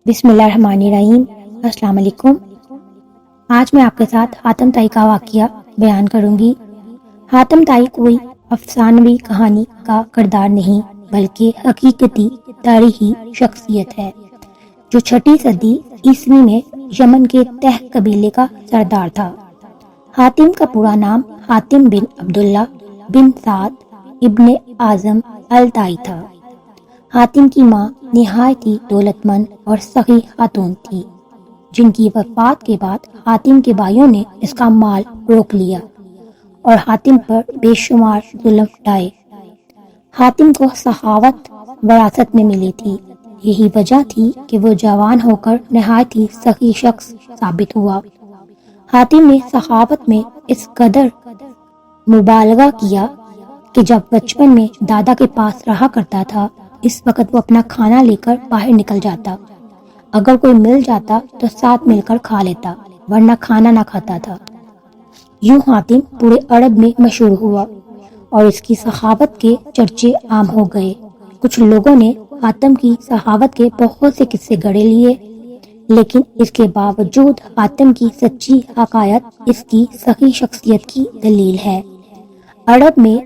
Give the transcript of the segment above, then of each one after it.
بسم اللہ الرحمن الرحیم۔ السلام علیکم۔ آج میں آپ کے ساتھ حاتم طائی کا واقعہ بیان کروں گی۔ حاتم طائی کوئی افسانوی کہانی کا کردار نہیں بلکہ حقیقتی تاریخی شخصیت ہے جو 6 صدی عیسوی میں یمن کے تہ قبیلے کا سردار تھا۔ حاتم کا پورا نام حاتم بن عبداللہ بن سعد ابن اعظم الطائی تھا۔ حاتم کی ماں نہایت ہی دولت مند اور سخی خاتون تھی، جن کی وفات کے بعد حاتم کے بھائیوں نے اس کا مال روک لیا اور حاتم پر بے شمار ظلم ڈھائے۔ حاتم کو سخاوت وراثت میں ملی تھی، یہی وجہ تھی کہ وہ جوان ہو کر نہایت ہی سخی شخص ثابت ہوا۔ حاتم نے سخاوت میں اس قدر مبالغہ کیا کہ جب بچپن میں دادا کے پاس رہا کرتا تھا، اس وقت وہ اپنا کھانا لے کر باہر نکل جاتا۔ اگر کوئی مل جاتا تو ساتھ مل کر کھا لیتا، ورنہ کھانا نہ کھاتا تھا۔ یوں حاتم پورے عرب میں مشہور ہوا اور اس کی سخاوت کے چرچے عام ہو گئے۔ کچھ لوگوں نے حاتم کی سخاوت کے بہت سے قصے گڑھے لیے، لیکن اس کے باوجود حاتم کی سچی حقائق اس کی سخی شخصیت کی دلیل ہے۔ عرب میں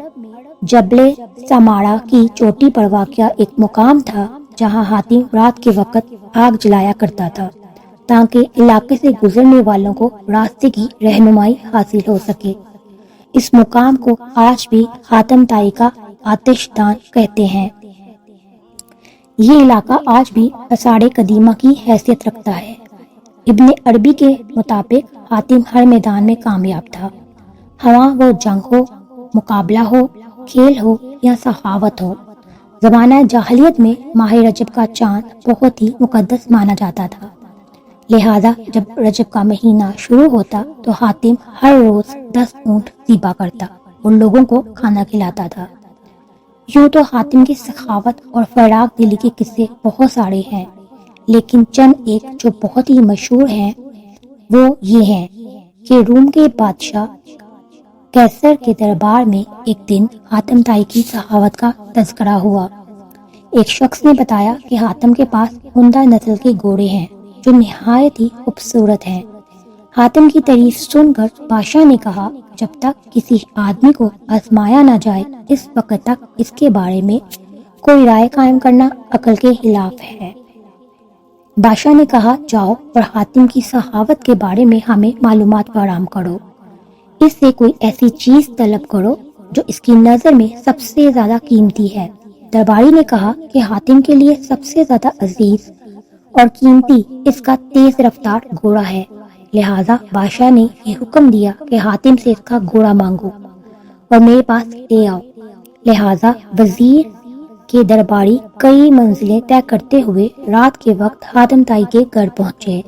جبل سمارا کی چوٹی پر واقع ایک مقام تھا جہاں حاتم رات کے وقت آگ جلایا کرتا تھا تاکہ علاقے سے گزرنے والوں کو راستے کی رہنمائی حاصل ہو سکے۔ اس مقام کو آج بھی حاتم طائی کا آتش دان کہتے ہیں۔ یہ علاقہ آج بھی آثار قدیمہ کی حیثیت رکھتا ہے۔ ابن عربی کے مطابق حاتم ہر میدان میں کامیاب تھا، خواہ وہ جنگ ہو، مقابلہ ہو، کھیل ہو یا سخاوت ہو۔ زمانہ جاہلیت میں ماہ رجب کا چاند بہت ہی مقدس مانا جاتا تھا، لہذا جب رجب کا مہینہ شروع ہوتا تو حاتم ہر روز 10 اونٹ ذبح کرتا اور لوگوں کو کھانا کھلاتا تھا۔ یوں تو حاتم کی سخاوت اور فراغ دلی کے قصے بہت سارے ہیں، لیکن چند ایک جو بہت ہی مشہور ہیں وہ یہ ہیں کہ روم کے بادشاہ قیصر کے دربار میں ایک دن حاتم طائی کی سخاوت کا تذکرہ ہوا۔ ایک شخص نے بتایا کہ حاتم کے پاس عمدہ نسل کے گھوڑے ہیں جو نہایت ہی خوبصورت ہیں۔ حاتم کی تعریف سن کر بادشاہ نے کہا، جب تک کسی آدمی کو آزمایا نہ جائے اس وقت تک اس کے بارے میں کوئی رائے قائم کرنا عقل کے خلاف ہے۔ بادشاہ نے کہا، جاؤ اور حاتم کی سخاوت کے بارے میں ہمیں معلومات فراہم کرو، اس سے کوئی ایسی چیز طلب کرو جو اس کی نظر میں سب سے زیادہ قیمتی ہے۔ درباری نے کہا کہ حاتم کے لیے سب سے زیادہ عزیز اور قیمتی اس کا تیز رفتار گھوڑا ہے، لہذا بادشاہ نے یہ حکم دیا کہ حاتم سے اس کا گھوڑا مانگو اور میرے پاس لے آؤ۔ لہذا وزیر کے درباری کئی منزلیں طے کرتے ہوئے رات کے وقت حاتم طائی کے گھر پہنچے۔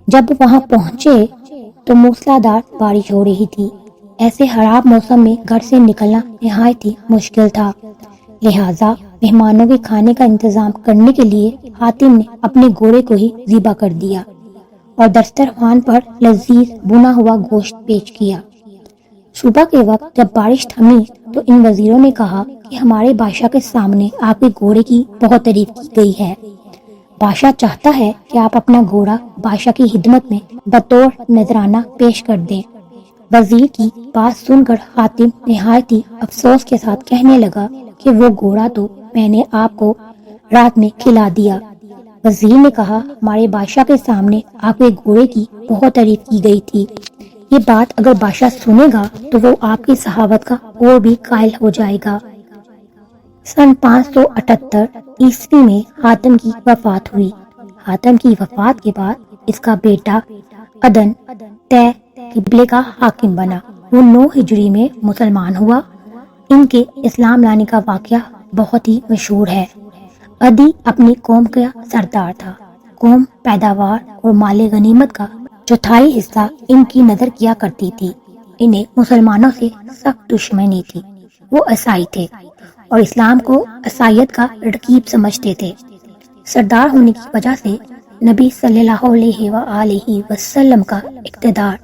جب وہاں پہنچے تو موسلادھار بارش ہو رہی تھی۔ ایسے خراب موسم میں گھر سے نکلنا نہایت ہی مشکل تھا، لہذا مہمانوں کے کھانے کا انتظام کرنے کے لیے حاتم نے اپنے گھوڑے کو ہی ذبح کر دیا اور دسترخوان پر لذیذ بنا ہوا گوشت پیش کیا۔ صبح کے وقت جب بارش تھمی تو ان وزیروں نے کہا کہ ہمارے بادشاہ کے سامنے آپ کے گھوڑے کی بہت تعریف کی گئی ہے، بادشاہ چاہتا ہے کہ آپ اپنا گھوڑا بادشاہ کی خدمت میں بطور نذرانہ پیش کر دیں۔ وزیر کی بات سن کر حاتم نہایت ہی افسوس کے ساتھ کہنے لگا کہ وہ گھوڑا تو میں نے آپ کو رات میں کھلا دیا۔ وزیر نے کہا، ہمارے بادشاہ کے سامنے آپ کے گھوڑے کی بہت تعریف کی گئی تھی، یہ بات اگر بادشاہ سنے گا تو وہ آپ کی سخاوت کا اور بھی قائل ہو جائے گا۔ سن 578 عیسوی میں حاتم کی وفات ہوئی۔ حاتم کی وفات کے بعد اس کا بیٹا عدن طے قبلے کا حاکم بنا۔ وہ 9 ہجری میں مسلمان ہوا۔ ان کے اسلام لانے کا واقعہ بہت ہی مشہور ہے۔ عدی اپنی قوم کا سردار تھا۔ قوم پیداوار اور مال غنیمت کا 1/4 حصہ ان کی نظر کیا کرتی تھی۔ انہیں مسلمانوں سے سخت دشمنی تھی۔ وہ عیسائی تھے اور اسلام کو عیسائیت کا رکیب سمجھتے تھے۔ سردار ہونے کی وجہ سے نبی صلی اللہ علیہ وآلہ وسلم کا اقتدار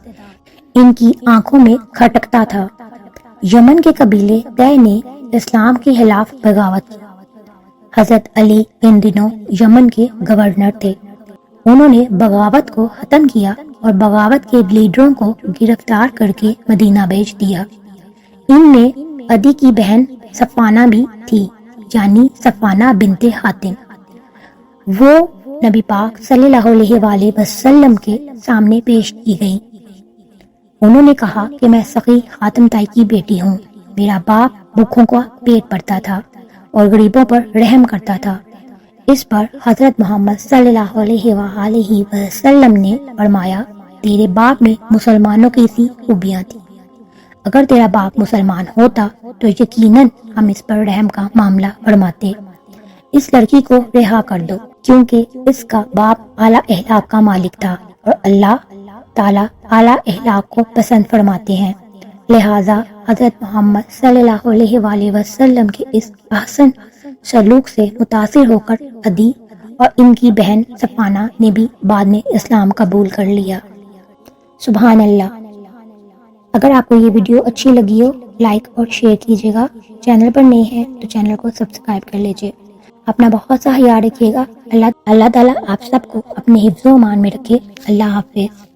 ان کی آنکھوں میں کھٹکتا تھا۔ یمن کے قبیلے طے نے اسلام کے خلاف بغاوت کی۔ حضرت علی ان دنوں یمن کے گورنر تھے۔ انہوں نے بغاوت کو ختم کیا اور بغاوت کے لیڈروں کو گرفتار کر کے مدینہ بھیج دیا۔ ان میں عدی کی بہن صفانہ بھی تھی، یعنی صفانہ بنت حاتم۔ وہ نبی پاک صلی اللہ علیہ وآلہ وسلم کے سامنے پیش کی گئی۔ انہوں نے کہا کہ میں سخی حاتم طائی کی بیٹی ہوں، میرا باپ بھوکھوں کا پیٹ بھرتا تھا اور غریبوں پر رحم کرتا تھا۔ اس پر حضرت محمد صلی اللہ علیہ وآلہ وسلم نے فرمایا، تیرے باپ میں مسلمانوں کی سی خوبیاں تھیں، اگر تیرا باپ مسلمان ہوتا تو یقیناً ہم اس پر رحم کا معاملہ فرماتے۔ اس لڑکی کو رہا کر دو، کیونکہ اس کا باپ اعلیٰ اخلاق کا مالک تھا اور اللہ تعالیٰ اعلیٰ اخلاق کو پسند فرماتے ہیں۔ لہٰذا حضرت محمد صلی اللہ علیہ وآلہ وسلم کے اس احسن سلوک سے متاثر ہو کر عدی اور ان کی بہن صفانہ نے بھی بعد میں اسلام قبول کر لیا۔ سبحان اللہ۔ اگر آپ کو یہ ویڈیو اچھی لگی ہو، لائک اور شیئر کیجیے گا۔ چینل پر نئے ہیں تو چینل کو سبسکرائب کر لیجیے۔ اپنا بہت سا خیال رکھیے گا۔ اللہ تعالیٰ آپ سب کو اپنے حفظ و امان میں رکھے۔ اللہ حافظ۔